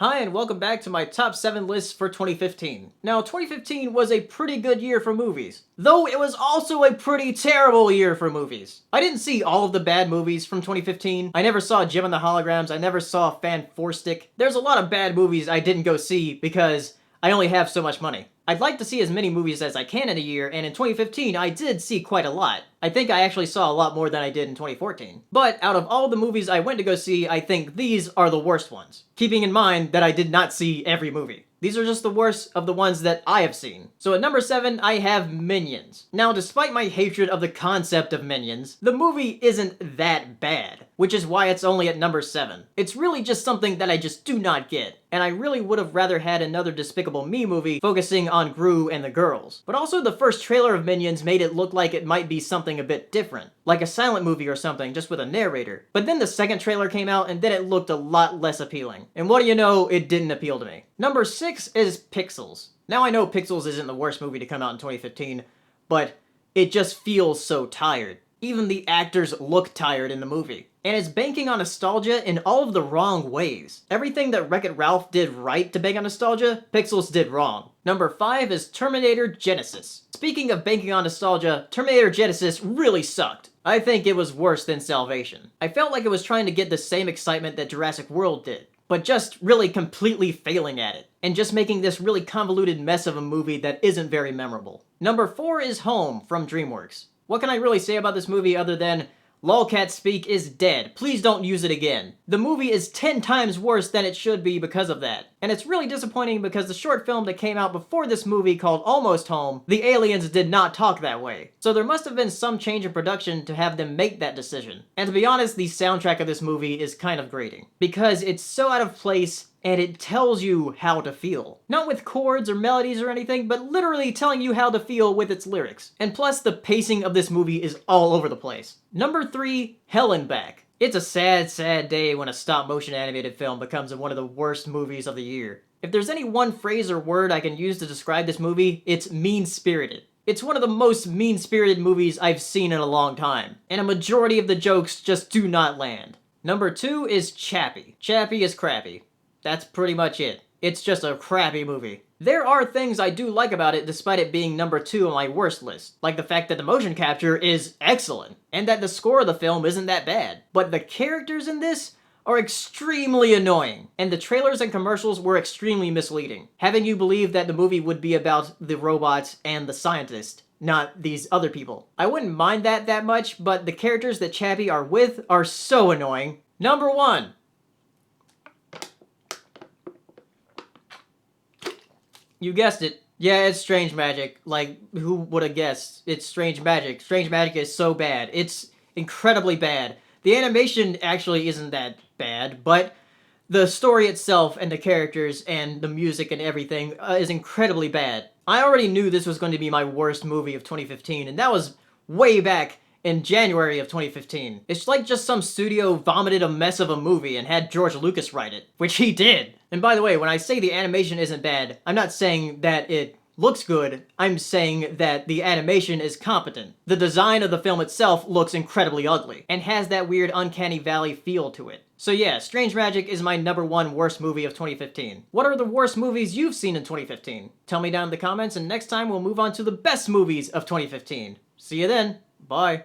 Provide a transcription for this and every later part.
Hi and welcome back to my top 7 lists for 2015. Now, 2015 was a pretty good year for movies, though it was also a pretty terrible year for movies. I didn't see all of the bad movies from 2015. I never saw Jim and the Holograms, I never saw Fan Four Stick. There's a lot of bad movies I didn't go see because I only have so much money. I'd like to see as many movies as I can in a year, and in 2015 I did see quite a lot. I think I actually saw a lot more than I did in 2014. But out of all the movies I went to go see, I think these are the worst ones. Keeping in mind that I did not see every movie. These are just the worst of the ones that I have seen. So at number 7, I have Minions. Now, despite my hatred of the concept of Minions, the movie isn't that bad, which is why it's only at number 7. It's really just something that I just do not get, and I really would have rather had another Despicable Me movie focusing on Gru and the girls. But also the first trailer of Minions made it look like it might be something a bit different, like a silent movie or something, just with a narrator. But then the second trailer came out and then it looked a lot less appealing. And what do you know, it didn't appeal to me. Number 6 is Pixels. Now I know Pixels isn't the worst movie to come out in 2015, but it just feels so tired. Even the actors look tired in the movie. And it's banking on nostalgia in all of the wrong ways. Everything that Wreck-It Ralph did right to bank on nostalgia, Pixels did wrong. Number 5 is Terminator Genisys. Speaking of banking on nostalgia, Terminator Genisys really sucked. I think it was worse than Salvation. I felt like it was trying to get the same excitement that Jurassic World did, but just really completely failing at it, and just making this really convoluted mess of a movie that isn't very memorable. Number 4 is Home from DreamWorks. What can I really say about this movie other than lolcat speak is dead. Please don't use it again. The movie is 10 times worse than it should be because of that. And it's really disappointing because the short film that came out before this movie called Almost Home, the aliens did not talk that way. So there must have been some change in production to have them make that decision. And to be honest, the soundtrack of this movie is kind of grating, because it's so out of place and it tells you how to feel. Not with chords or melodies or anything, but literally telling you how to feel with its lyrics. And plus, the pacing of this movie is all over the place. Number 3, Hell and Back. It's a sad, sad day when a stop-motion animated film becomes one of the worst movies of the year. If there's any one phrase or word I can use to describe this movie, it's mean-spirited. It's one of the most mean-spirited movies I've seen in a long time, and a majority of the jokes just do not land. Number 2 is Chappie. Chappie is crappy. That's pretty much it. It's just a crappy movie. There are things I do like about it despite it being number 2 on my worst list, like the fact that the motion capture is excellent, and that the score of the film isn't that bad. But the characters in this are extremely annoying, and the trailers and commercials were extremely misleading, having you believe that the movie would be about the robots and the scientist, not these other people. I wouldn't mind that much, but the characters that Chappie are with are so annoying. Number 1. You guessed it. Yeah, it's Strange Magic. Like, who would have guessed? It's Strange Magic. Strange Magic is so bad. It's incredibly bad. The animation actually isn't that bad, but the story itself and the characters and the music and everything is incredibly bad. I already knew this was going to be my worst movie of 2015, and that was way back in January of 2015. It's like just some studio vomited a mess of a movie and had George Lucas write it, which he did. And by the way, when I say the animation isn't bad, I'm not saying that it looks good, I'm saying that the animation is competent. The design of the film itself looks incredibly ugly, and has that weird uncanny valley feel to it. So yeah, Strange Magic is my number 1 worst movie of 2015. What are the worst movies you've seen in 2015? Tell me down in the comments, and next time we'll move on to the best movies of 2015. See you then. Bye.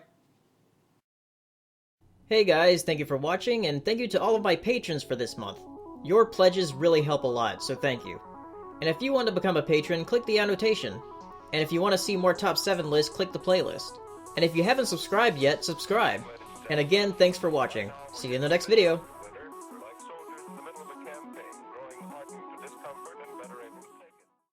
Hey guys, thank you for watching, and thank you to all of my patrons for this month. Your pledges really help a lot, so thank you. And if you want to become a patron, click the annotation. And if you want to see more top 7 lists, click the playlist. And if you haven't subscribed yet, subscribe. And again, thanks for watching. See you in the next video.